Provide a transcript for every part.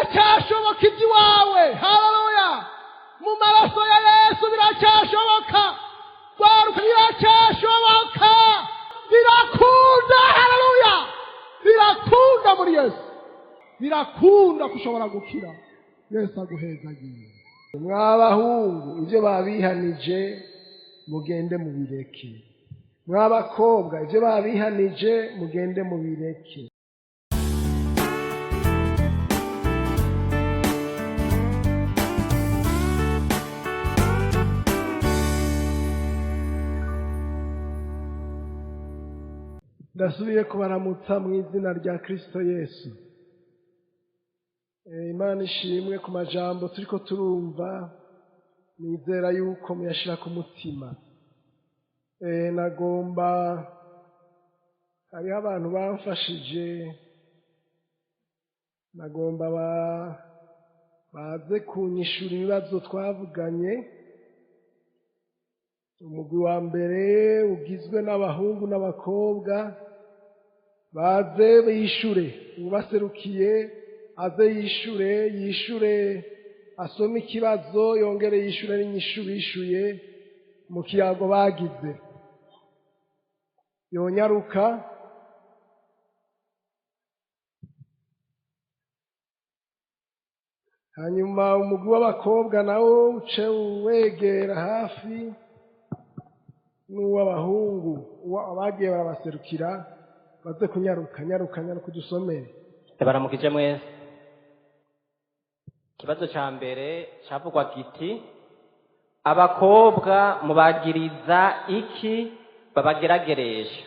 biracyashoboka iby'iwawe. Haleluya. Mu maraso ya Yesu biracyashoboka. Urwaruka biracyashoboka. Birakunda. Haleluya. Birakunda muri Yesu. Birakunda kushobora gukira. Yesu aguhezagiye. Mwabahungu ibyo babihanije mugende mubireke. Mwabakobwa ibyo babihanije mugende mubireke. Ndasubiye kubaramutsa mu izina rya Kristo Yesu. Imana ishimwe ku majambo turiko turumva, nizera yuko muyashira ku mutima. Nagomba hariho abantu bamfashije, nagomba baze kunyishura ibibazo twavuganye. Umugwi wa mbere ugizwe n'abahungu n'abakobwa, baze bishure. Ubaserukiye aze yishure asome ikibazo yongere yishure n'inyishu bishuye mu kiyago bagize. Yonyaruka. Hanyuma umugwi w'abakobwa nawo uce wegera hafi n'uw'abahungu, abagiye barabaserukira baze kunyaruka dusomere. Baramukije mwese. Ikibazo ca mbere cavugwa giti: abakobwa mubagiriza iki babagerageresha?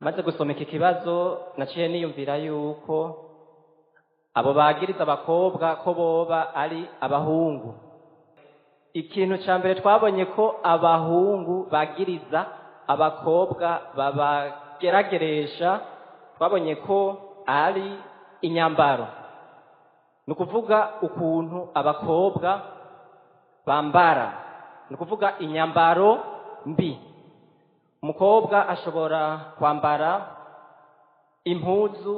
Maze gusoma iki kibazo naciye niyumvira yuko abo bagiriza abakobwa ko boba ari abahungu. Ikintu ca mbere twabonye ko abahungu bagiriza abakobwa babagerageresha, twabonye ko ari inyambaro. Nukuvuga ukuntu abakobwa bambara, nukuvuga inyambaro mbi. Umukobwa ashobora kwambara impuzu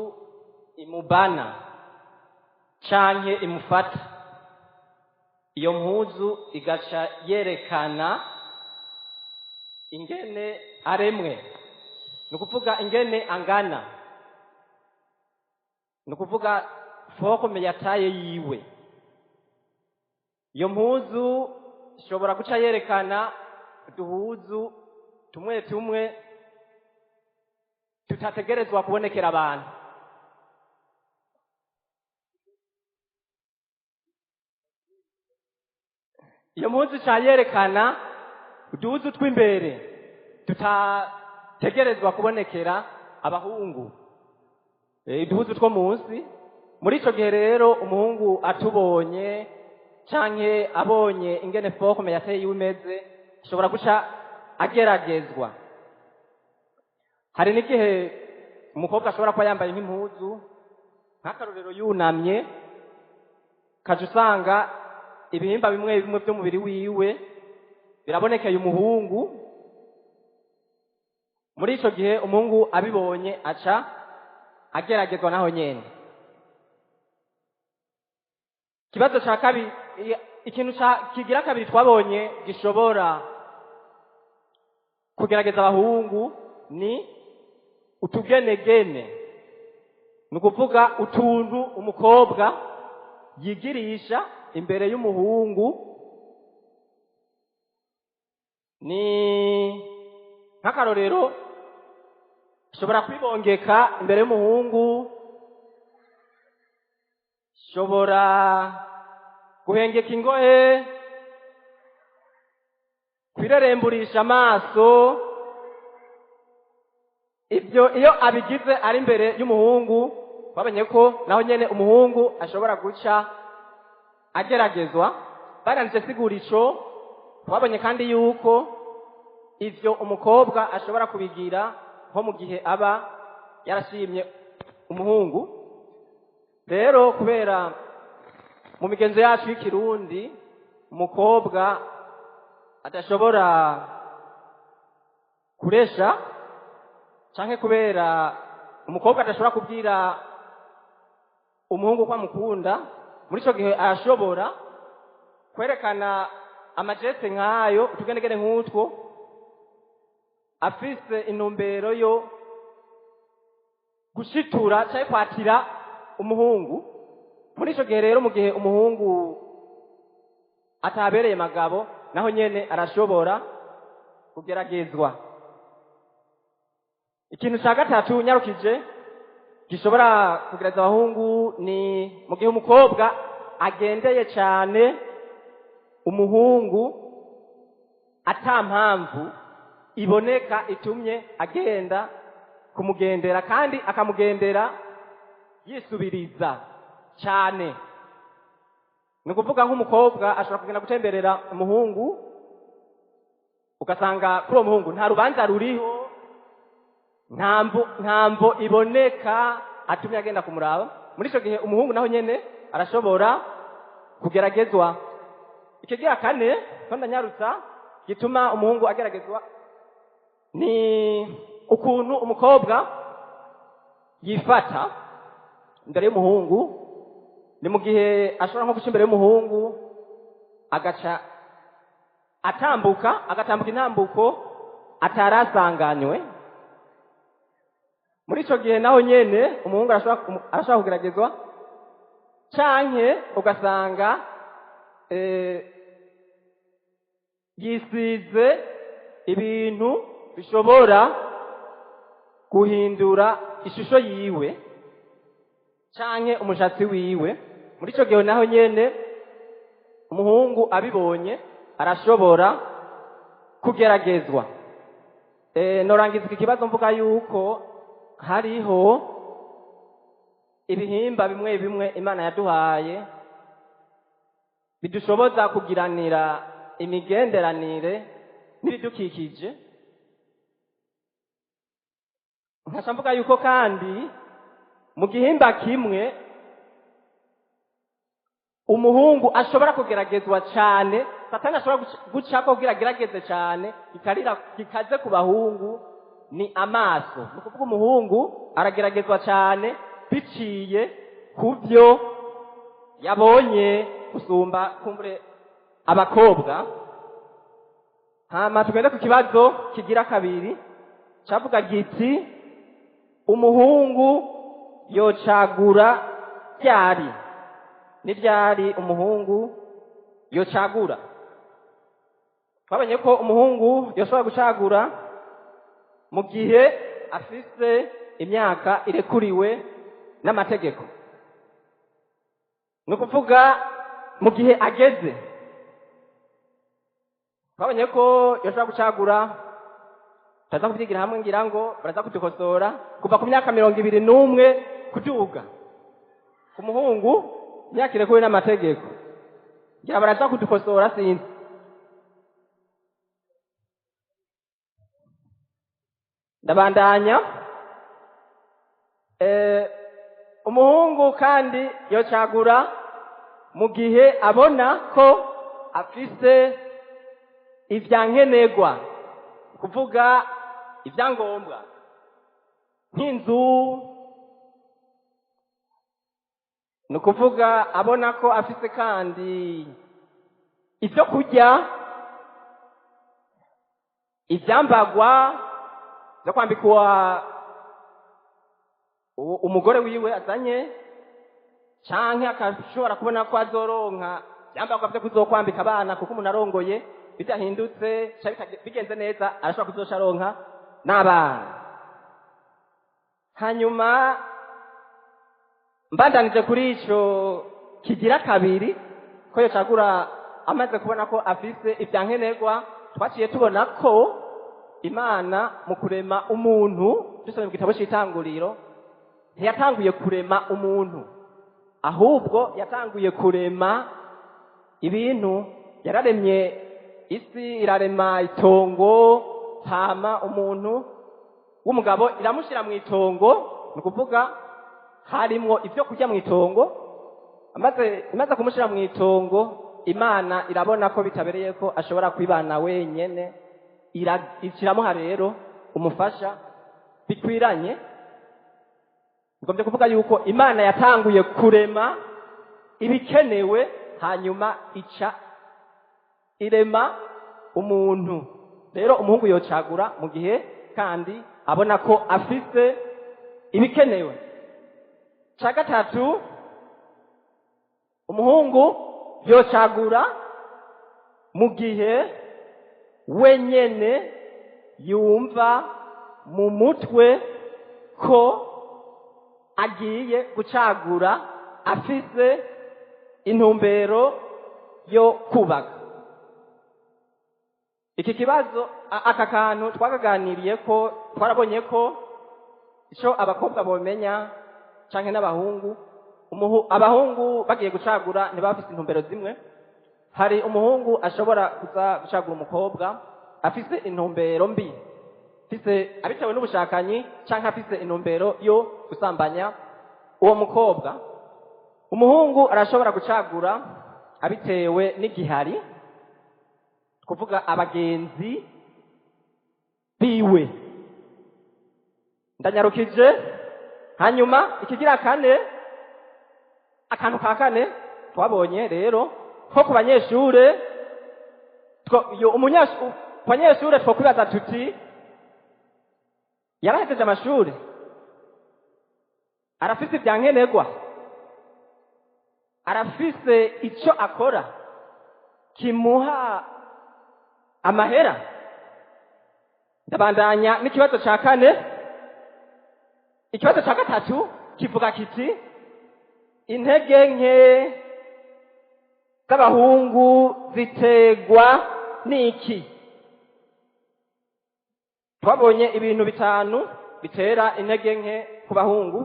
imubana canke imufata. Iyo mpuzu igaca yerekana ingene aremwe, nukuvuga ingene angana, nukuvuga forme yataye yiwe. Iyo mpuzu ishobora guca yerekana uduhuzu tumwe tutategerezwa kubonekera abantu. Iyo mpuzu ica yerekana uduhuzu tw'imbere tutategerezwa kubonekera abahungu, uduhuzu two munsi. Muri ico gihe rero umuhungu atubonye canke abonye ingene forme yateye yiwe imeze, ashobora guca ageragezwa. Hari n'igihe umukobwa ashobora kuba yambaye nk'impuzu, nk'akarorero yunamye, kaje usanga ibihimba bimwe bimwe by'umubiri wiwe birabonekeye umuhungu. Muri ico gihe umuhungu abibonye aca ageragezwa naho nyene. Kibazo ca kabiri, ikintu kigira kabiri twabonye gishobora kugerageza abahungu ni utugenegene. Nukuvuga utuntu umukobwa yigirisha imbere y'umuhungu. Ni nk'akarorero, shobora kwibongeka imbere y'umuhungu, shobora guhengeka ingohe, kwireremburisha amaso. Ibyo iyo abigize ari imbere y'umuhungu, babonye ko naho nyene umuhungu ashobora guca ageragezwa. Baranditse sigura ico, twabonye kandi yuko ivyo umukobwa ashobora kubigira nko mu gihe aba yarashimye umuhungu. Rero kubera mu migenzo yacu y'ikirundi umukobwa adashobora kuresha, canke kubera umukobwa adashobora kubwira umuhungu ko amukunda muri ico gihe arashobora kwerekana amajeste nk'ayo utugenegene nk'utwo afise intumbero yo gushitura canke kwatira umuhungu. Muri ico gihe rero mu gihe umuhungu atabereye magabo naho nyene arashobora kugeragezwa. Ikintu ca gatatu nyarukije gishobora kugereza abahungu ni mu gihe umukobwa agendeye cane umuhungu ata mpamvu iboneka itumye agenda kumugendera kandi akamugendera yisubiriza cyane. Ni ukuvuga nk'umukobwa ashobora kugenda gutemberera umuhungu ugasanga kuri uwo muhungu nta rubanza ruriho, ntambo iboneka atumye agenda kumuraba. Muri ico gihe umuhungu naho nyene arashobora kugeragezwa. Ikigira kane kandi nyarutsa gituma umuhungu ageragezwa ni ukuntu umukobwa yifata imbere y'umuhungu. Ni mu gihe ashobora nko guca imbere y'umuhungu agaca agatambuka intambuko atarasanganywe. Muri ico gihe naho nyene umuhungu arashobora kugeragezwa, canke ugasanga yisize ibintu bishobora guhindura ishusho yiwe canke umushatsi wiwe. Muri ico gihe naho nyene umuhungu abibonye arashobora kugeragezwa. Norangiza iki kibazo mvuga yuko hariho ibihimba bimwe bimwe Imana yaduhaye bidushoboza kugiranira imigenderanire n'ibidukikije. Nkasha mvuga yuko kandi mu gihimba kimwe umuhungu ashobora kugeragezwa cyane, Satani ashobora gucako kugira agerageze cyane, gikaze ku bahungu ni amaso. Ni ukuvuga umuhungu arageragezwa cyane biciye ku byo yabonye gusumba kumbure abakobwa. Hama tugende ku kibazo kigira kabiri cavuga giti umuhungu yocagura ryari. Ni ryari umuhungu yocagura? Twabonye ko umuhungu yoshobora gucagura mu gihe afise imyaka irekuriwe n'amategeko. Ni ukuvuga mu gihe ageze. Twabonye ko yoshobora gucagura, turaza kubyigira hamwe ngira ngo baraza kudukosora, kuva ku myaka 21 kuduga. Ku muhungu imyaka irekuriwe n'amategeko ngira baraza kudukosora sinzi. Ndabandanya. Umuhungu kandi yocagura mu gihe abona ko afise ivyankenegwa, kuvuga ivyangombwa nk'inzu. Ni ukuvuga abona ko afise kandi ivyo kurya, ivyambagwa byo kwambikwa umugore wiwe azanye, canke akashobora kubona ko azoronka ivyambagwa vyo kuzokwambika abana kuko umuntu arongoye bitahindutse bigenze neza arashobora kuzosha aronka n'abana. Hanyuma mbandanije kuri ico kigira kabiri ko yocagura amaze kubona ko afise ivyankenegwa. Twaciye tubona ko Imana mu kurema umuntu, dusomye mu gitabo c'Itanguriro, ntiyatanguye kurema umuntu, ahubwo yatanguye kurema ibintu. Yararemye isi, irarema itongo, hama umuntu w'umugabo iramushira mu itongo. Ni ukuvuga harimwo ivyo kurya mu itongo. Imaze kumushira mu itongo, Imana irabona ko bitabereye ko ashobora kwibana wenyene, ikiramuha rero umufasha bikwiranye. ngombye kuvuga yuko Imana yatanguye kurema ibikenewe hanyuma ica irema umuntu. Rero umuhungu yocagura mu gihe kandi abona ko afise ibikenewe. Ca gatatu, umuhungu yocagura mu gihe wenyene yumva mu mutwe ko agiye gucagura afise intumbero yo kubaka. Iki kibazo aka kantu twakaganiriye ko twarabonye ko ico abakobwa bomenya canke n'abahungu. Abahungu bagiye gucagura ntibafise intumbero zimwe. Hari umuhungu ashobora kuza gucagura umukobwa afise intumbero mbi, afise abitewe n'ubushakanyi canke afise intumbero yo gusambanya uwo mukobwa. Umuhungu arashobora gucagura abitewe n'igihari, kuvuga abagenzi biwe. Ndanyarukije. Hanyuma ikigira kane, akantu ka kane twabonye rero ko ku banyeshure abanyeshure twokwibaza tuti yarahejeje amashuri, arafise ibyankenerwa, arafise ico akora kimuha amahera. Ndabandanya n'ikibazo ca kane. Ikibazo ca gatatu kivuga kiti intege nke z'abahungu zitegwa n'iki? Twabonye ibintu bitanu bitera intege nke ku bahungu.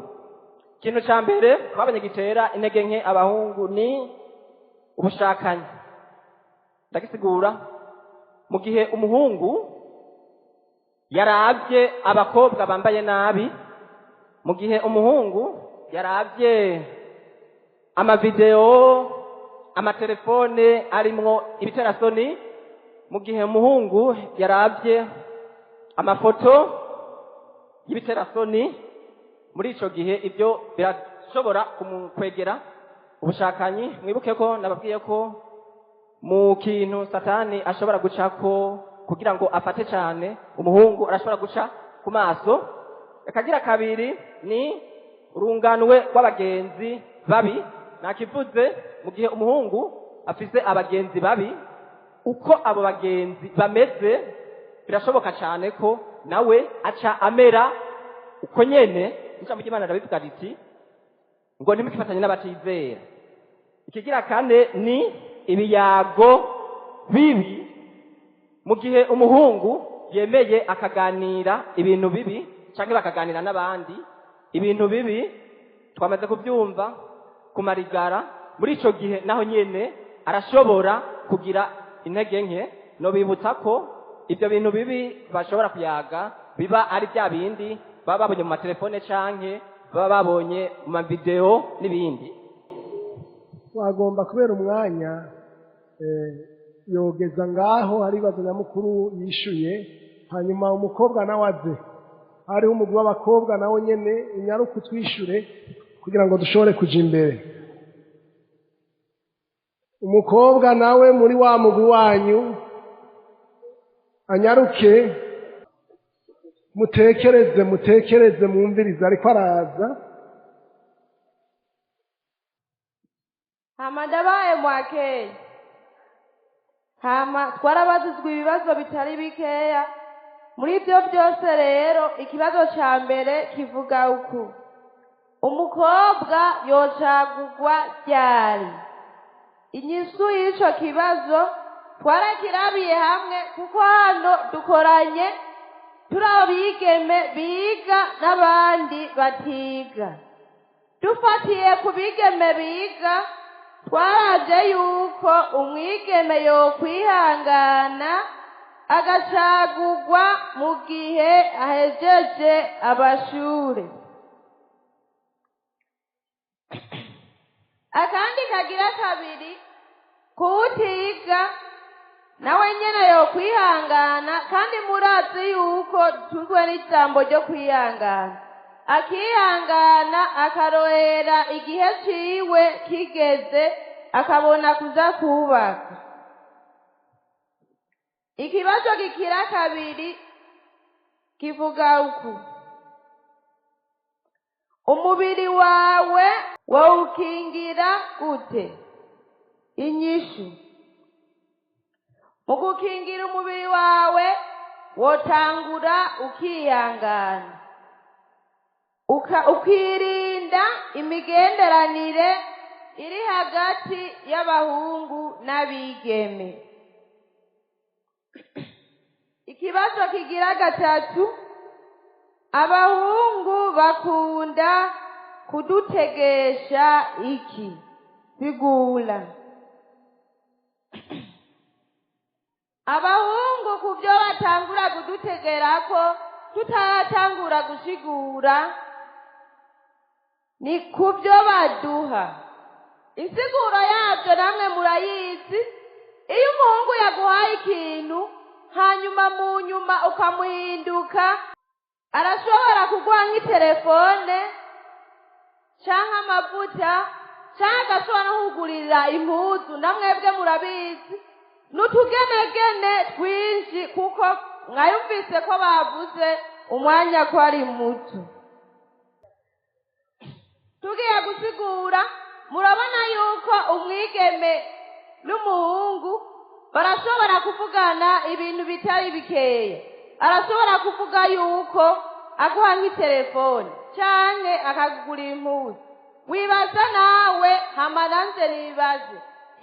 Ikintu ca mbere twabonye gitera intege nke abahungu ni ubushakanyi. Ndagisigura. Mu gihe umuhungu yaravye abakobwa bambaye nabi, mu gihe umuhungu yaravye amavideo, amatelefone arimwo ibiterasoni, mu gihe umuhungu yaravye amafoto y'ibiterasoni, muri ico gihe ibyo birashobora kumukwegera ubushakanyi. Mwibuke ko nababwiye ko mu kintu Satani ashobora gucako kugira ngo afate cyane umuhungu, arashobora guca ku maso. Akagira kabiri ni urunganwe rw'abagenzi babi. Nakivuze mu gihe umuhungu afise abagenzi babi, uko abo bagenzi bameze birashoboka cyane ko nawe aca amera uko nyene. Ijambo ry'Imana rirabivuga riti ngo ntimukifatanye n'abatizera. Ikigira kane ni ibiyago bibi. Mu gihe umuhungu yemeye akaganira ibintu bibi canke bakaganira n'abandi ibintu bibi, twamaze kubyumva kumarigara, muri ico gihe naho nyene arashobora kugira intege nke. No bibutsa ko ibyo bintu bibi bashobora kuyaga biba ari bya bindi baba babonye mu matelefone canke baba babonye mu mavideo n'ibindi. Wagomba kubera umwanya yogeza ngaho hari ibibazo nyamukuru yishuye, hanyuma umukobwa nawe aze. Hariho umugwi w'abakobwa nawo nyene inyaruka twishure kugira ngo dushobore kuja imbere. Umukobwa nawe muri wa mugwi wanyu anyaruke, mutekereze mwumvirize, ariko araza. Hama ndabaye mwakeye. Hama twarabazizwe ibibazo bitari bikeya. Muri ibyo byose rero ikibazo ca mbere kivuga uku: umukobwa yocagurwa ryari? Inyishu y'ico kibazo twarakirabiye hamwe, kuko hano dukoranye turi abigeme biga n'abandi batiga. Dufatiye ku bigeme biga, twaraje yuko umwigeme yokwihangana agacagurwa mu gihe ahejeje amashure. Akandi kagira kabiri, kuwutiga nawe nyene yokwihangana, kandi murazi yuko tuzwe n'ijambo ryo kwihangana. akihangana akarorera igihe ciwe kigeze akabona kuza kubaka. Ikibazo gikira kabiri kivuga uku: umubiri wawe wawukingira gute? Inyishu: mu gukingira umubiri wawe wotangura ukihangana, ukirinda imigenderanire iri hagati y'abahungu n'abigeme. Ikibazo kigira gatatu: abahungu bakunda kudutegesha iki? Bigula. Abahungu kubyo batangura kudutegerako tutaratangura gusigura ni kubyo baduha. Insiguro yabyo namwe murayizi. Iyo umuhungu yaguhaye ikintu hanyuma mu nyuma ukamuhinduka, arashobora kuguha nk'itelefone canke amavuta canke agashobora no kugurira impuzu. Namwebwe murabizi n'utugenegene twinshi, kuko mwayumvise ko bavuze umwanya ko ari muto. Tugiye gusigura, murabona yuko umwigeme n'umuhungu barashobora kuvugana ibintu bitari bikeya. Arashobora kuvuga yuko aguha nk'itelefone canke akakugurira impuzu. Wibaza nawe, hama nanje nibaze,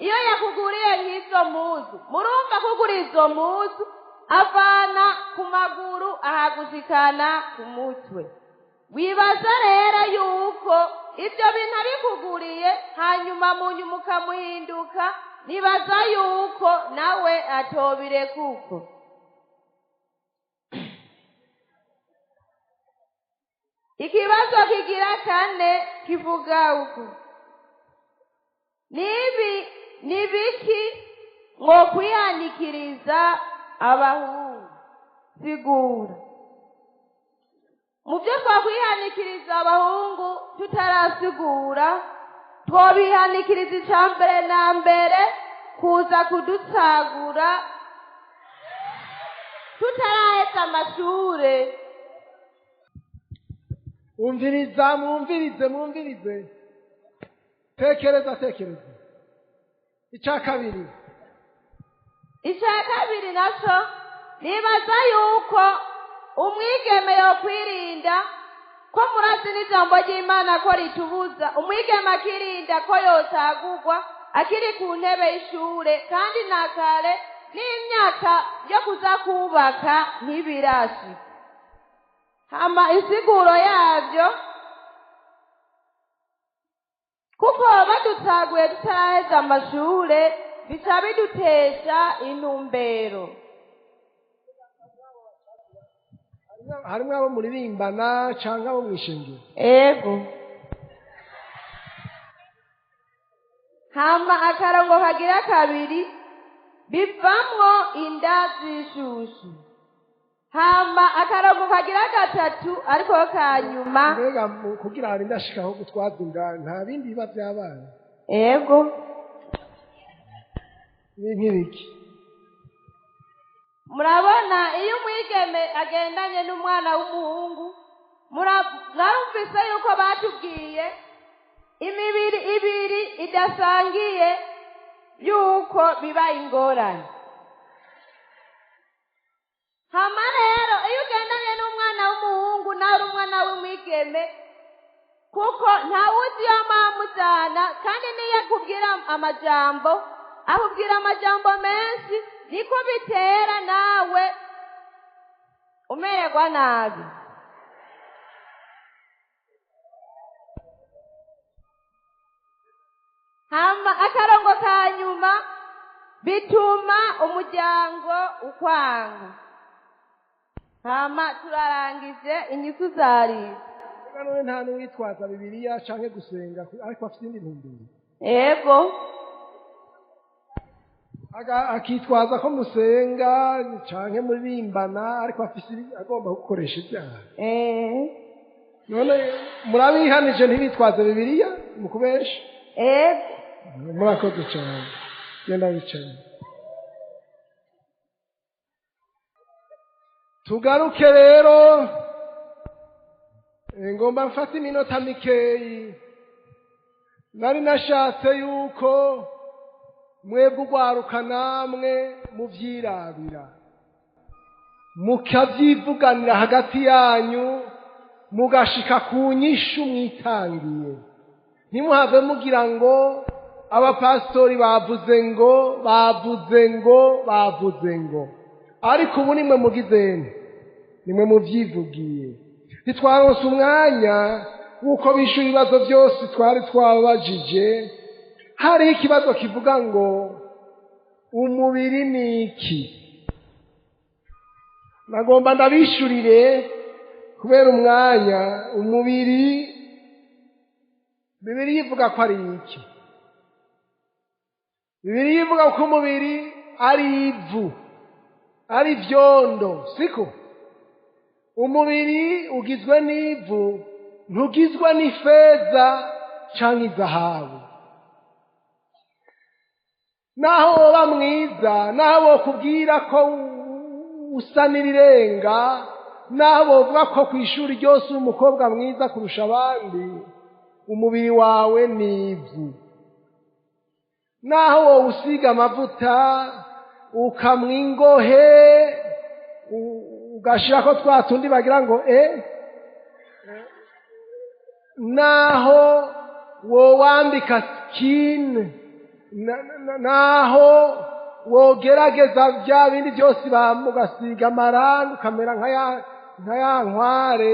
iyo yakuguriye nk'izo mpuzu, murumva kugura izo mpuzu avana ku maguru ahagushikana ku mutwe. Wibaza rero yuko ibyo bintu abikuguriye hanyuma mu nyuma ukamuhinduka, nibaza yuko nawe atobire kuko. Ikibazo kigira kane kivuga uku: ni biki mwo kwihanikiriza abahungu? Sigura. Mu byo twakwihanikiriza abahungu tutarasigura, twobihanikiriza icya mbere na mbere kuza kudutsagura tutaraheza amashure. Mwumvirize. Tekereza. Icya kabiri naco nibaza yuko umwigeme yokwirinda, ko murazi n'ijambo ry'Imana ko ritubuza umwigeme akirinda ko yotagurwa akiri ku ntebe y'ishure, kandi nakare n'imyaka yo kuza kubaka ntibirashika. Hama insiguro yavyo, kuko badutaguye tutaraheza amashure bica bidutesha intumbero. harimwo abo muririmbana canke abo mwishengero? Ego. Hama akarongo kagira kabiri, bivamwo inda z'ishushu. Hama akarongo kagira gatatu ariko kanyuma, mbega kugira hari ndashikaho gutwaza inda nta bindi biba vyabaye? Ego. Nk'ibiki? Murabona iyo umwigeme agendanye n'umwana w'umuhungu, mwarumvise yuko batubwiye imibiri ibiri idasangiye yuko biba ingorane. Hama rero iyo ugendanye n'umwana w'umuhungu nawe uri umwana w'umwigeme, kuko ntawuzi iyo mamujana, kandi niyo akubwira amajambo akubwira amajambo menshi, niko bitera nawe umererwa nabi. Hama akarongo kanyuma, bituma umuryango ukwanga. Hama turarangije inyishu zari. None nta n'uwitwaza Bibiliya canke gusenga ariko afite indi ntumbero. Ego. Akitwaza ko musenga canke muririmbana ariko afise agomba gukoresha ibyaha. none murabihanije ntibitwaze bibiliya mu kubesha ego murakoze cyane genda wicaye tugaruke rero ngomba mfata iminota mikeyi nari nashatse yuko mwebwe urwaruka namwe muvyirabira mukavyivuganira hagati yanyu mugashika ku nyishu mwitangiye ntimuhave mugira ngo abapastori bavuze ngo ariko ubu nimwe mugizene nimwe muvyivugiye ntitwaronse umwanya w'uko bishyura ibibazo byose twari twabajije hariho ikibazo kivuga ngo umubiri ni iki nagomba ndabishyurire kubera umwanya umubiri Bibiliya ivuga ko ari iki Bibiliya ivuga ko umubiri ari ivu ari vyondo siko umubiri ugizwe n'ivu ntugizwe n'ifeza canke izahabu naho woba mwiza naho wokubwira ko usa n'irirenga naho wovuga ko kw'ishuri ryose uri umukobwa mwiza kurusha abandi umubiri wawe ni ivu naho wowusiga amavuta ukamwa ingohe ugashirako twa tundi bagira ngo naho wowambika skin naho wogerageza bya bindi byose bamugasiga amarangi ukamera nka ya nkware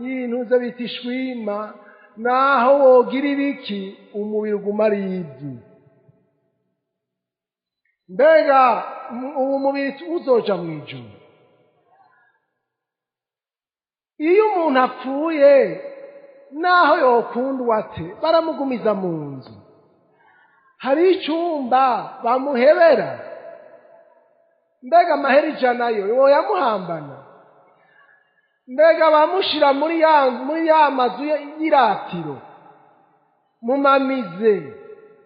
y'intuze bita ishwima naho wogira ibiki umubiri uguma ari ivu mbega uwo mubiri uzoja mw'ijuru iyo umuntu apfuye naho yokundwa ate baramugumiza mu nzu hari icyumba bamuhebera mbega amahera ijana yo woyamuhambana mbega bamushira muri ya mazu y'iratiro mu mamize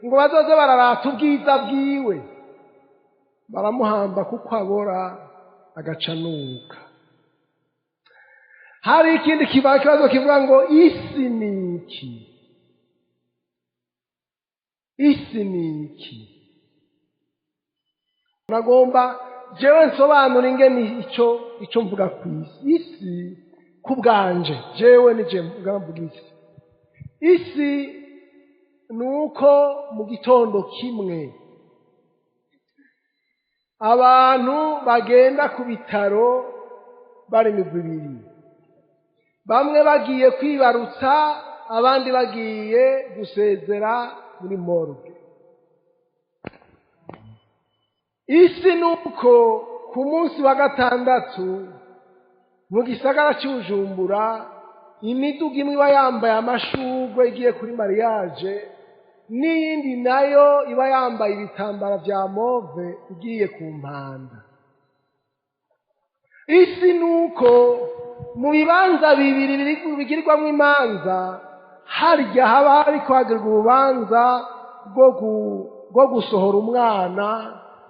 ngo bazoze bararata ubwiza bwiwe baramuhamba kuko abora agacanuka hari ikindi kibazo kivuga ngo isi ni iki isi ni iki nagomba jewe nsobanura ingene icyo mvuga ku isi ku bwanje jewe nije mvuga isi ni uko mu gitondo kimwe abantu bagenda ku bitaro bari imigwi ibiri bamwe bagiye kwibarutsa abandi bagiye gusezera muri morgue isi ni uko ku munsi wa gatandatu mu gisagara cy'Ubujumbura imiduga imwe iba yambaye amashurwe igiye kuri mariage n'iyindi nayo iba yambaye ibitambara vya move igiye ku mpanda isi ni uko mu bibanza bibiri bigirirwamo imanza harya haba hariko hagirwa urubanza rwo gusohora umwana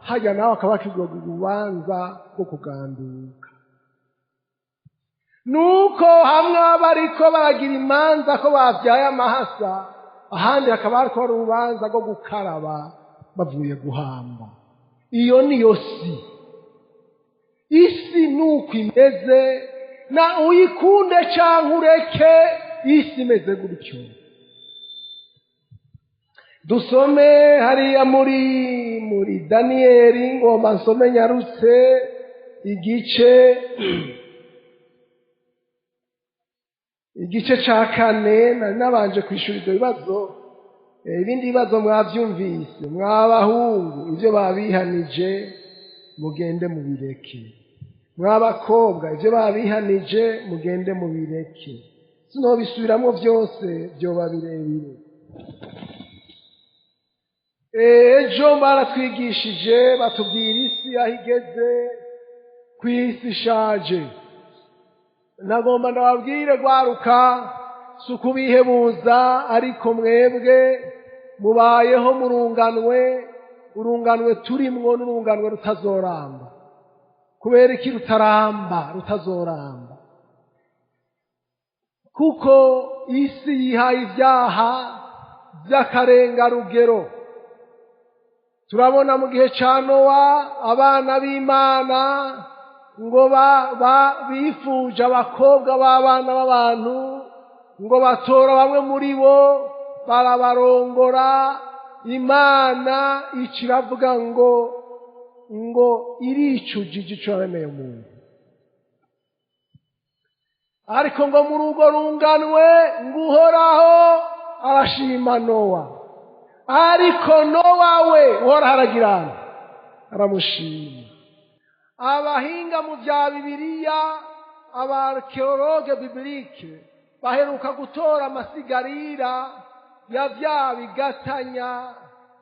harya nawe akaba hakigirwa urubanza rwo kuganduka nuko hamwe bariko baragira imanza ko bavyaye amahasa ahandi hakaba hariko hari urubanza rwo gukaraba bavuye guhamba iyo niyo isi nuko imeze na uyikunde canke ureke isi imeze gutyo dusome hariya muri Daniyeli ngomba nsome nyarutse igice ca 4 nari nabanje kwishura ibyo bibazo ibindi bibazo mwavyumvise mwabahungu ivyo babihanije mugende mubireke mwabakobwa ivyo babihanije mugende mubireke sinobisubiramwo byose byoba birebire ejo baratwigishije batubwira isi aho igeze ku isi ishaje nagomba ndababwire rwaruka si ukubihebuza ariko mwebwe mubayeho urunganwe turimwo n'urunganwe rutazoramba. Kubera iki rutazoramba? Kuko isi yihaye ibyaha by'akarengarugero. Turabona mu gihe ca Nowa abana b'Imana ngo bifuje abakobwa b'abana b'abantu, ngo batora bamwe muri bo barabarongora. Imana iravuga ngo iricujije ico yaremeye umuntu. Ariko ngo muri urwo runganwe ngo Uhoraho arashima Nowa. Ariko Nowa we Uhoraho aragirana, aramushima. Abahinga mu bya Bibiliya, abarkeologe bibilike baheruka gutora amasigarira ya bya bigatanya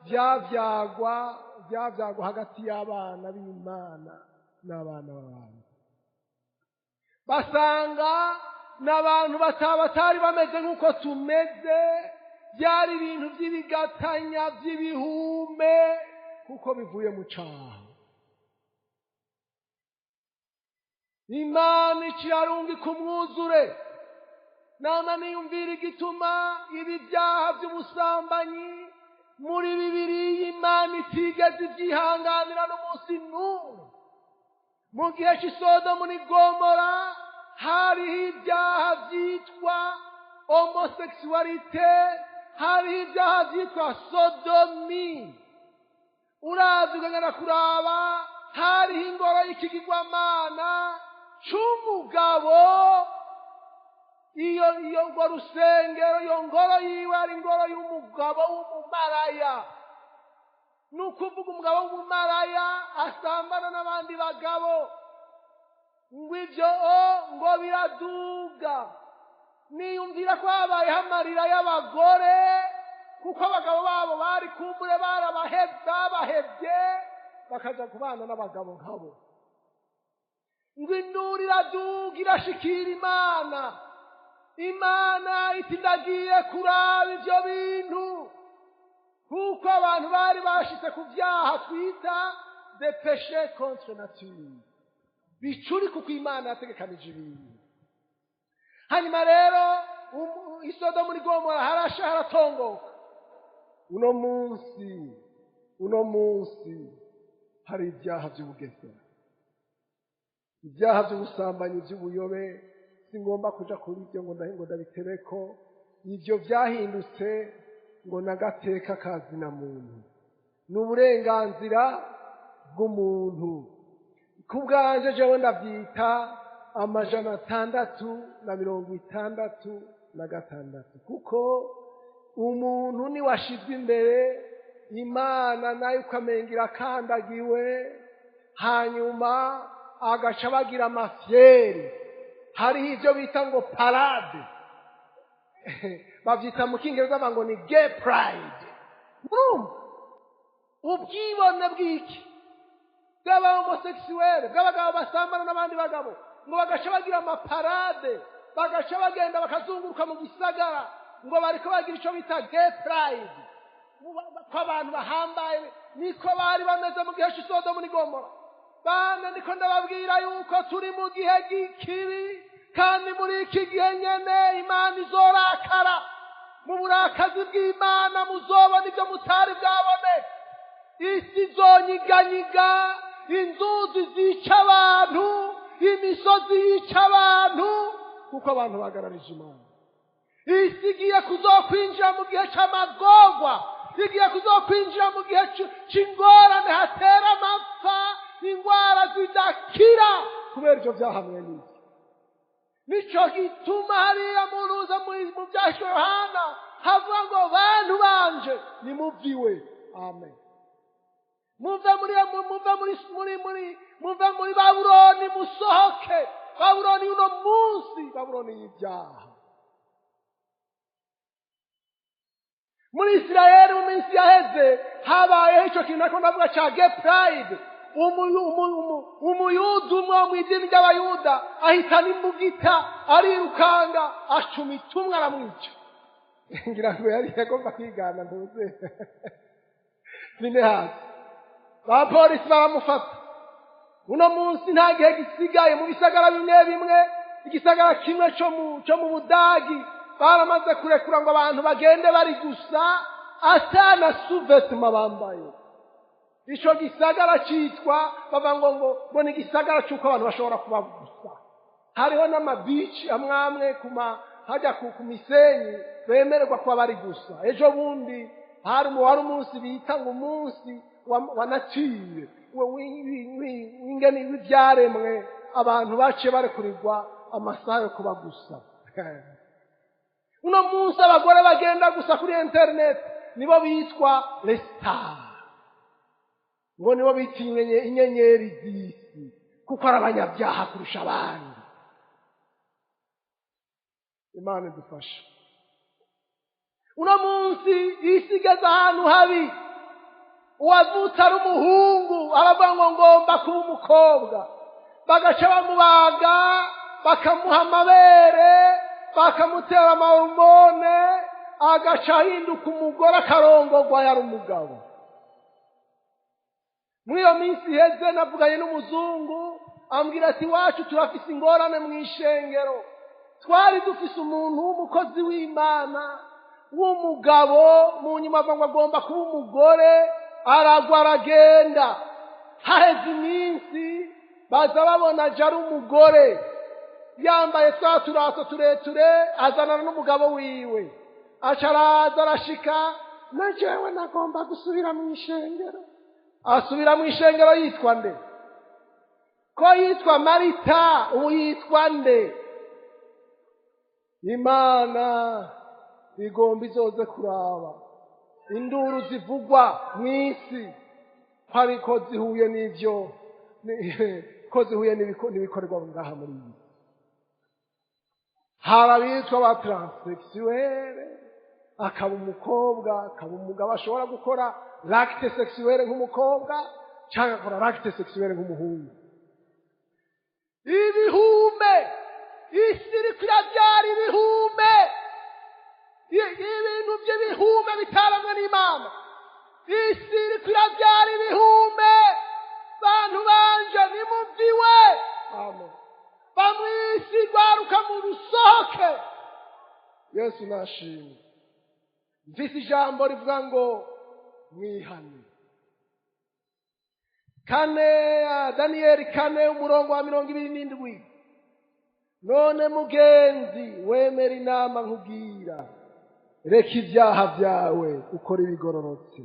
byavyagwa hagati y'abana b'Imana n'abana b'abantu. Basanga n'abantu batari bameze nk'uko tumeze, byari ibintu by'ibigatanya by'ibihume kuko bivuye mu caha. Imana icirarungika umwuzure. Nama niyumvira igituma ibi byaha by'ubusambanyi muri Bibiliya Imana itigeze ibyihanganira n'umunsi n'umwe. Mu gihe cy'isodomu n'i Gomora hariho ibyaha byitwa homosexualite, hariho ibyaha byitwa sodomi. Urazi ugana kuraba hariho ingoro y'ikigirwamana c'umugabo. Iyo ngo rusengero, iyo ngoro yiwe ari ingoro y'umugabo w'umumaraya. Nukuvuga umugabo w'umumaraya asambana n'abandi bagabo. Ngo ivyo ngo biraduga. Niyumvira ko habayeho amarira y'abagore, kuko abagabo babo bari kumbure babahevye bakaja kubana n'abagabo nkabo. Ngo induru iraduga irashikira Imana. Imana iti ndagiye kuraba ivyo bintu, kuko abantu bari bashitse ku vyaha twita de péché contre nature, bicuri kuko Imana yategekanije ibintu. Hanyuma rero isodomu n'i Gomora harasha haratongoka. Uno munsi hari ibyaha by'ubugesera, ibyaha by'ubusambanyi, by'ubuyobe. Singomba kuja kuri ibyo ngo ndabitereko. Ivyo vyahindutse ngo nagateka kazina muntu, n'uburenganzira bw'umuntu. Kubwanje jewe ndavyita 666, kuko umuntu ni washizwe imbere, Imana nayo ukamengira kandagiwe, hanyuma agaca bagira amafyeri. Hariho ivyo bita ngo parade, bavyita mu Kingereza ngo ni gay pride. Ubwibone bw'iki bw'aba homosexuel, bw'abagabo basambana n'abandi bagabo, ngo bagaca bagira amaparade, bagaca bagenda bakazunguruka mu gisagara, ngo bariko bagira ico bita gay pride. Ko abantu bahambaye niko bari bameze mu gihe cy'isodomu n'i Gomora. Bana niko ndababwira yuko turi mu gihe gikiri, kandi muri iki gihe nyene Imana izorakara. Mu burakazi bw'Imana muzobona ibyo mutari bwabone. Isi izonyiganyiga, inzuzi zica abantu, imisozi yica abantu, kuko abantu bagararije Imana. Isi igiye kuzokwinjira mu gihe c'amagorwa, igiye kuzokwinjira mu gihe c'ingorane, hatera amapfa, ingwara zidakira kubera ivyo vyahamwe n'iki. Nico gituma hariya muruza mu vyasho Yohana havuga ngo bantu banje nimuviwe. Amen. Muve muri Babuloni, musohoke. Babuloni uno munsi, Babuloni y'ibyaha. Muri Isirayeli mu minsi yaheze habayeho ico kintu nako ndavuga ca gay pride. umuyuda umwe wo mw'idini ry'abayuda ahitana imbugita arirukanga acumita umwe aramwica. ngira ngo yari yagomba kwigana ntuze bine hasi abapolisi baramufata. uno munsi nta gihe gisigaye mu bisagara bimwe bimwe, igisagara kimwe cyo mu Budagi baramaze kurekura ngo abantu bagende bari gusa atana suvetuma bambaye. ico gisagara citwa bava ngo ni igisagara c'uko abantu bashobora kuba gusa. hariho n'amabici amwamwe hajya ku misenyi bemererwa kuba bari gusa. ejo bundi wari umunsi bita ngo umunsi wa nature w'ingene w'ivyaremwe, abantu baciye barekurirwa amasaha yo kuba gusa. uno munsi abagore bagenda gusa kuri internet nibo bitwa les stars, ngo nibo bita inyenyeri z'isi kuko ari abanyabyaha kurusha abandi. Imana idufashe. uno munsi isi igeze ahantu habi, uwavutse ari umuhungu aravuga ngo ngomba kuba umukobwa, bagaca bamubaga bakamuha amabere bakamutera amahormone agaca ahinduka umugore akarongorwa yari umugabo. muri iyo minsi iheze navuganye n'umuzungu ambwira ati wacu turafise ingorane mw'ishengero, twari dufise umuntu w'umukozi w'Imana w'umugabo, mu nyuma avuga ngo agomba kuba umugore, aragwa aragenda. haheze iminsi baza babona aje ari umugore yambaye twa turato tureture, azanana n'umugabo wiwe. aca araza arashika, na jewe nagomba gusubira mw'ishengero. asubira mw'ishengero yitwa nde? ko yitwa Marita, ubu yitwa nde? Imana igomba izoze kuraba induru zivugwa mw'isi ariko zihuye n'ivyo ko zihuye n'ibikorerwa ngaha muri iyi. hari abitwa ba transsexuelle, akaba umukobwa akaba umugabo, ashobora gukora l'acte sexuelle nk'umukobwa cyangwa akora l'acte sexuelle nk'umuhungu. ibihume, isi iriko iravyara ibihume, ibintu by'ibihume bitaramwe n'Imana. isi iriko iravyara ibihume. bantu banje nimumviwe, amen. bamwisi rwaruka mu rusohoke. yesu nashimwe. mvise ijambo rivuga ngo mwihane. Daniyeli 4:27. none mugenzi wemera inama nkubwira, reka ibyaha byawe ukora ibigororotse,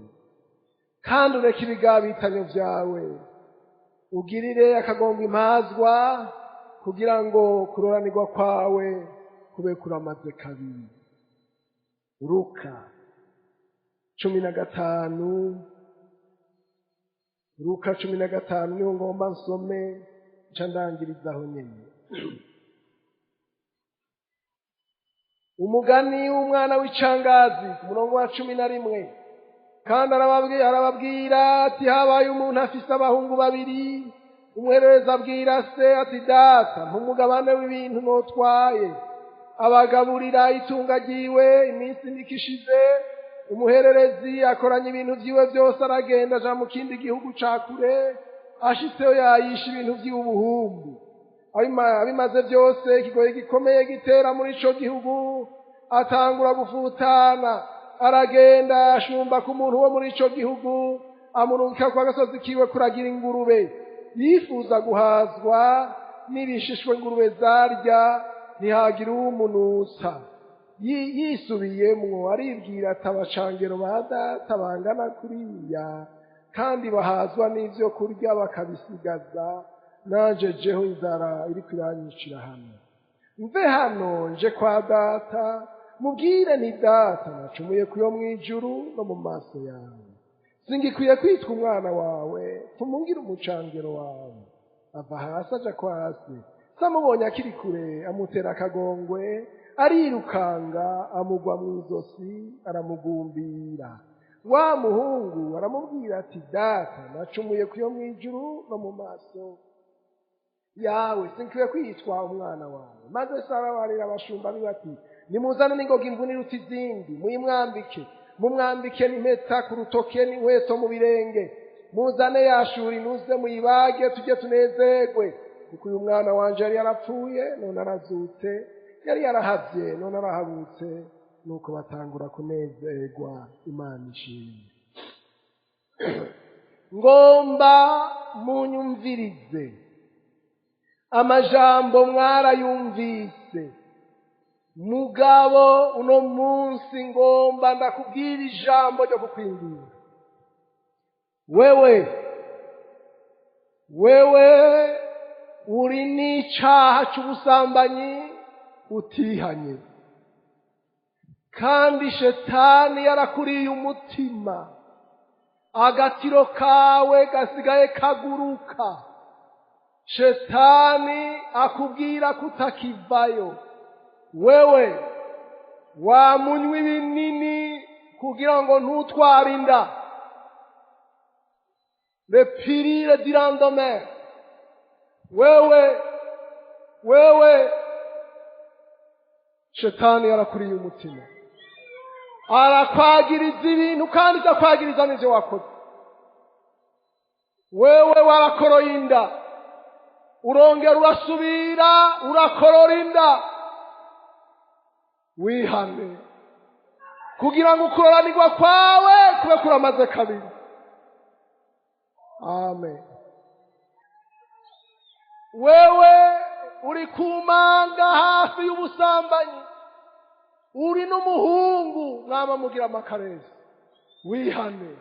kandi ureke ibigabitanyo byawe, ugirire akagongwa impazwa, kugira ngo kuroranirwa kwawe kube kuramaze kabiri. Luka 15. Luka 15 niho ngomba nsome nca ndangirizaho nyene. umugani w'umwana w'icangazi ku murongo wa 11. kandi arababwira ati habaye umuntu afise abahungu babiri, umuhererezi abwira se ati data mpumugabane w'ibintu notwaye, abagaburira itunga ryiwe iminsi nikishize. umuhererezi akoranya ibintu vyiwe vyose, aragenda aja mu kindi gihugu ca kure. ashitseyo yayisha ibintu vy'ubuhumbu. abimaze byose ikigoyi gikomeye gitera muri ico gihugu, atangura gufutana. aragenda ashumba ku muntu wo muri ico gihugu, amurungika kwa gasozi kiwe kuragira ingurube. yifuza guhazwa n'ibishishwe ingurube zarya, ntihagira uwumunusa. yisubiyemwo aribwira ati abacangero ba data bangana kuriya, kandi bahazwa n'ivyo kurya bakabisigaza, nanje jeho inzara iriko iranyicira hano. mve hano nje kwa data, mubwire ni data nacumuye kuyo mw'ijuru no mu maso yawe. singikwiye kwitwa umwana wawe, tumungire umucangero wawe. ava hasi aja kwa se. samubonye akiri kure, amutera akagongwe, arirukanga amugwa mw'izosi, aramugumbira. wa muhungu aramubwira ati data nacumuye kuyo mw'ijuru no mu maso yawe sinkwiye kwitwa umwana wawe. Maze se arabarira abashumba biwe ati nimuzane n'ingoga imvune iruta izindi muyimwambike, mumwambike n'impeta ku rutoke n'inkweto mu birenge, muzane yashura inuze muyibage tujye tunezerwe, kuko uyu mwana wanje yari yarapfuye none arazutse, yari yarahavye none arahabutse. Nuko batangura kunezerwa. Imana ishimwe. Ngomba munyumvirize amajambo mwarayumvise, mugabo uno munsi ngomba ndakubwira ijambo ryo kukwingira. Wewe uri n'icaha c'ubusambanyi utihanye, kandi shetani yarakuriye umutima, agatiro kawe gasigaye kaguruka. Shetani akubwira kutakivayo. Wewe wamunywa ibinini kugira ngo ntutware inda, le pilule du lendemain. Wewe shetani yarakuriye umutima, arakwagiriza ibintu kandi akwagiriza n'ivyo wakoze. Wewe warakoroye inda, urongera urasubira urakorora inda. Wihane kugira ngo ukuroranirwa kwawe kube kuramaze kabiri. Amen. Wewe uri kumanga hafi y'ubusambanyi, uri n'umuhungu mwama mugira amakarezi. Wihane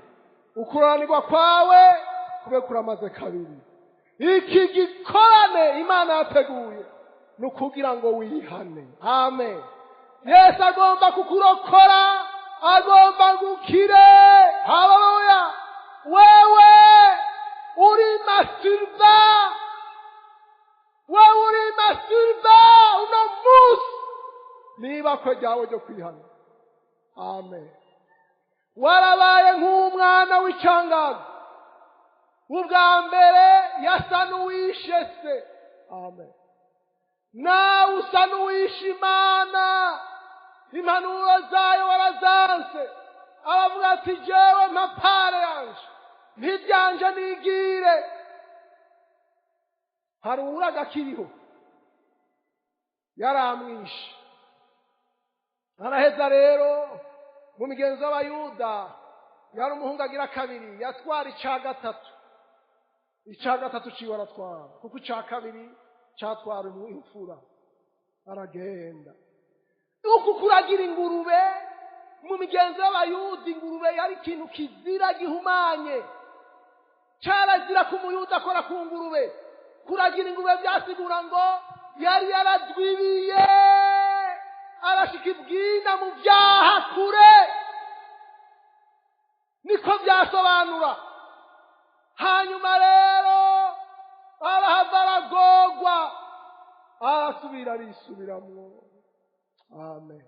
ukuroranirwa kwawe kube kuramaze kabiri. Iki gikorane Imana yateguye nukugira ngo wihane. Amen. Yesu agomba kukurokora, agomba gukire. Haleluya. Wewe uri masurva, uno munsi niba ko ryawe ryo kwihana. Amen. Warabaye nk'umwana w'icangaga, ubwa mbere yasa n'uwishe se. Amen. Nawe usa n'uwishe Imana, impanuro zayo warazanse. Aravuga ati jewe mpapare yanje ntiryanje nigire. Hari uwuraga kiriho yaramwishe. Araheza rero mu migenzo y'Abayuda yari umuhungu agira kabiri, yatwara ica gatatu ciwe aratwara, kuko ica kabiri catwara imfura. Aragenda uku kuragira ingurube. Mu migenzo y'Abayuda ingurube yari ikintu kizira gihumanye, carazira ku muyuda akora ku ngurube. Kuragira ingurube byasigura ngo yari yaradwibiye, arashika ibwina mu byaha kure. Niko byasobanura. Hanyuma rero arahava aragogwa, arasubira arisubiramwo. Amen.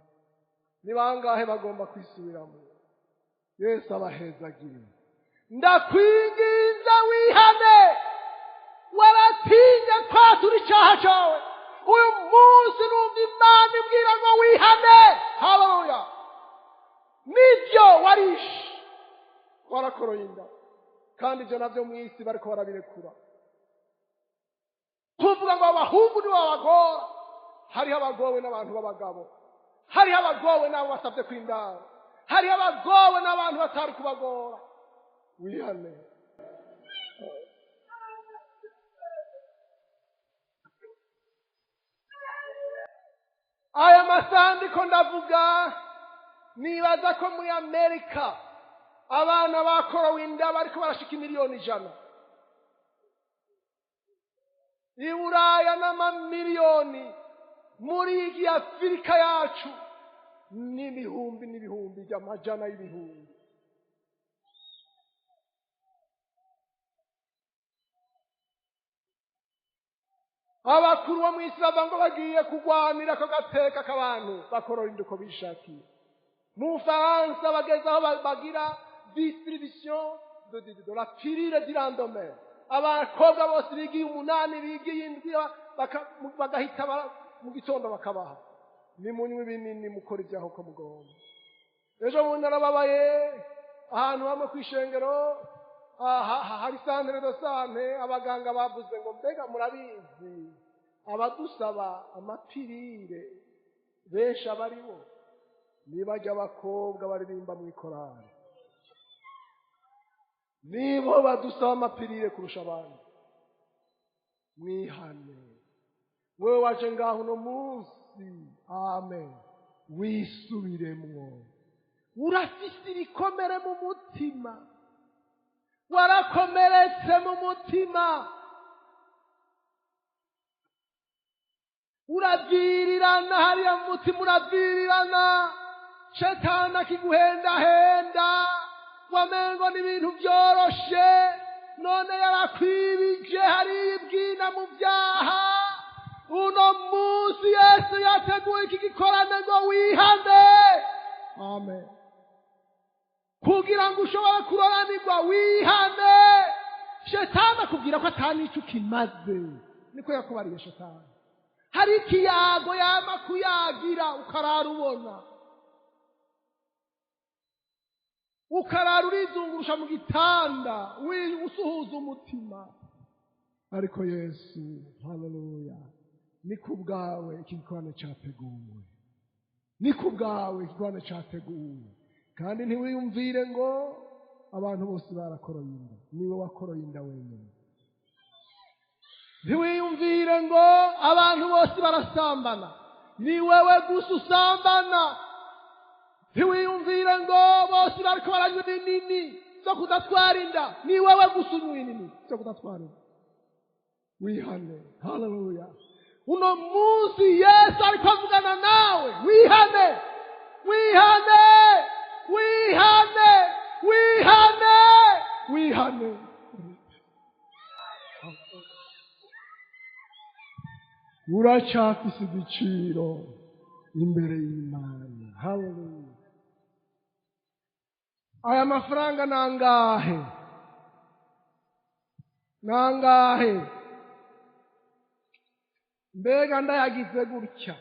Ni bangahe bagomba kwisubiramo? Yesu abahezagire. Ndakwinginza wihane, waratinye kwatura icyaha cyawe. Uyu munsi numva Imana ibwira ngo wihane. Haleluya. Nivyo warishe, warakoroye inda, kandi ibyo navyo mu isi bariko barabirekura. Tuvuga ngo abahungu nibo babagora. Hariho abagowe n'abantu b'abagabo, hariho abagowe n'abo basabye kwindara, hariho abagowe n'abantu batari kubagora. Wihane. Aya masandiko ndavuga, nibaza ko muri Amerika abana bakorowe inda bariko barashika miliyoni 100. I Buraya n'amamiliyoni. Muri iyi Afurika yacu n'ibihumbi by'amajana y'ibihumbi. Abakuru bo mw'isi bava ngo bagiye kugwanira ko gateka k'abantu bakorora inda uko bishakiye. Mu Faransa bageze aho bagira distribution de la pilule du lendemain. Abakobwa bose bigiye 8 bigiye 7 bagahita mu gitondo bakabaha. Nimunywe binini mukora ibyaho ko mugomba. Ejo bundi narababaye ahantu hamwe kwishengero hari centre de santé abaganga bavuze ngo mbega murabizi abadusaba amapirire benshi abaribo nibajya abakobwa baririmba mu ikorari nibo badusaba amapirire kurusha abantu mwihane wewe waje ngaho no munsi amen wisubiremwo urafise ibikomere mu mutima warakomeretse mu mutima uravirirana hariya mu mutima uravirirana shetani akiguhendahenda wamengo n'ibintu byoroshe none yarakwibije hariya ibwina mu byaha uno munsi Yesu yateguye iki gikorane ngo wihane amen kugira ngo ushobore kuroranirwa wihane shetani akubwira ko atanico kimaze niko yakubariye shetani hari ikiyago yama kuyagira ukararubona ukarara urizungurusha mu gitanda usuhuza umutima ariko Yesu haleluya ni kubwawe iki gikorane cyateguwe ni kubwawe iki gikorane cyateguwe kandi ntiwiyumvire ngo abantu bose barakoroye inda niwe wakoroye inda wenyine ntiwiyumvire ngo abantu bose barasambana ni wewe gusa usambana ntiwiyumvire ngo bose bariko baranywa ibinini byo kudatwara inda ni wewe gusa unywa ibinini byo kudatwara inda wihane haleluya uno munsi Yesu ariko avugana nawe wihane wihane wihane wihane wihane uracyafise igiciro imbere y'Imana haleluya aya mafaranga nangahe mbega ndayagize gutya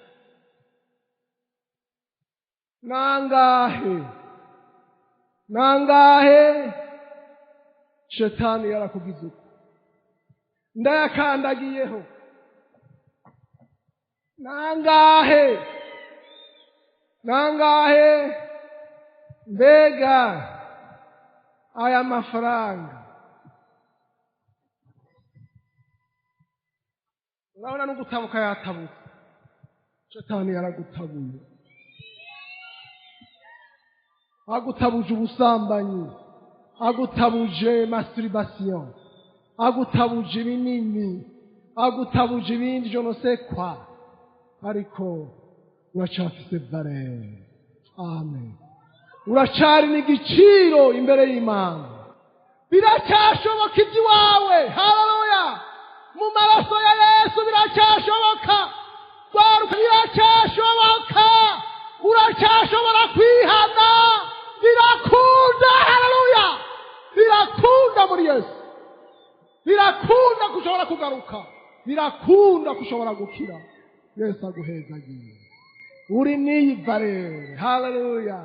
nangahe shetani yarakugize uko ndayakandagiyeho nangahe mbega aya mafaranga urabona no gutabuka yatabuka shetani yaragutabuye agutabuje ubusambanyi agutabuje masturbation agutabuje ibinini agutabuje ibindi je ne sais quoi ariko uracafise valeur amen uracari n'igiciro imbere y'Imana biracyashoboka iby'iwawe haleluya mu maraso ya Yesu biracyashoboka biracyashoboka uracyashobora kwihana birakunda haleluya birakunda muri Yesu birakunda kushobora kugaruka birakunda kushobora gukira Yesu aguhezagiye uri niyivare haleluya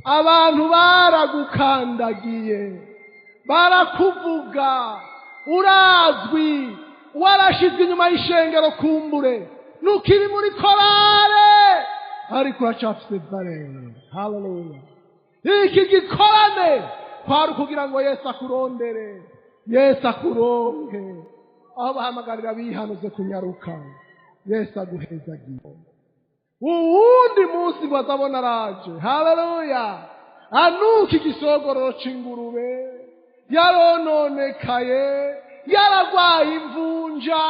abantu baragukandagiye barakuvuga urazwi warashizwe inyuma y'ishengero kumbure nukiri muri korale ariko uracafise valeur haleluya iki gikorane kwari kugira ngo Yesu akurondere Yesu akuronke aho bahamagarira bihanuze kunyaruka Yesu aguhezagiye uwundi munsi ngo azabona araje haleluya anuka igisogororo c'ingurube yarononekaye yaragwaye imvunja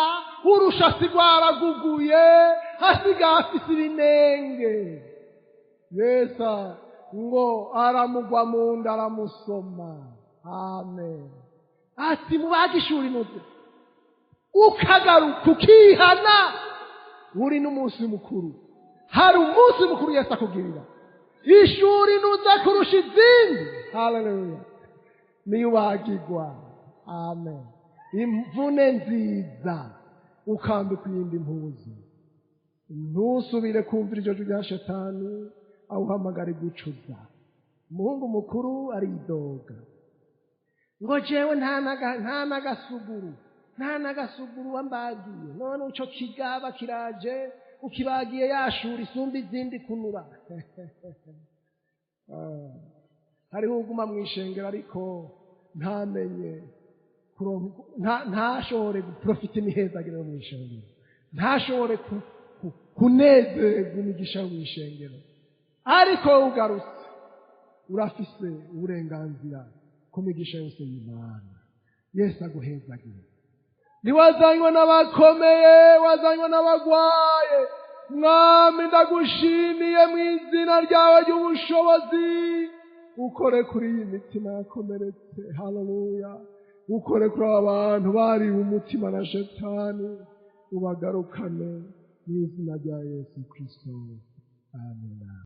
urushasi rwaraguguye hasigaye afise ibinenge Yesu ngo aramugwa mu nda aramusoma amen ati mubagishuri muze ukagaruka ukihana uri n'umunsi mukuru hari umunsi mukuru Yesu akugirira ishuri nuza kurusha izindi haleluya niyubagirwa amen imvune nziza ukambika iyindi mpuzu ntusubire kumvira iryo jwi rya shetani awuhamagara gucuza umuhungu mukuru aridoga ngo jewe nta n'agasuguru wambagiye none uco kigaba kiraje ukibagiye yashura isumba izindi kunura hariho uguma mw'ishengero ariko ntamenye ntashobore guprofita imihezagiro mw'ishengero ntashobore kunezerwa imigisha mw'ishengero ariko ugarutse urafise uburenganzira ku migisha yose y'Imana Yesu aguhezagire niwazanywa n'abakomeye wazanywa n'abagwaye mwami ndagushimiye mu izina ryawe ry'ubushobozi ukore kuri iyi mitima yakomeretse haleluya ukore kuri aba bantu bari umutima na shetani ubagarukane mu izina rya Yesu Kristo amen.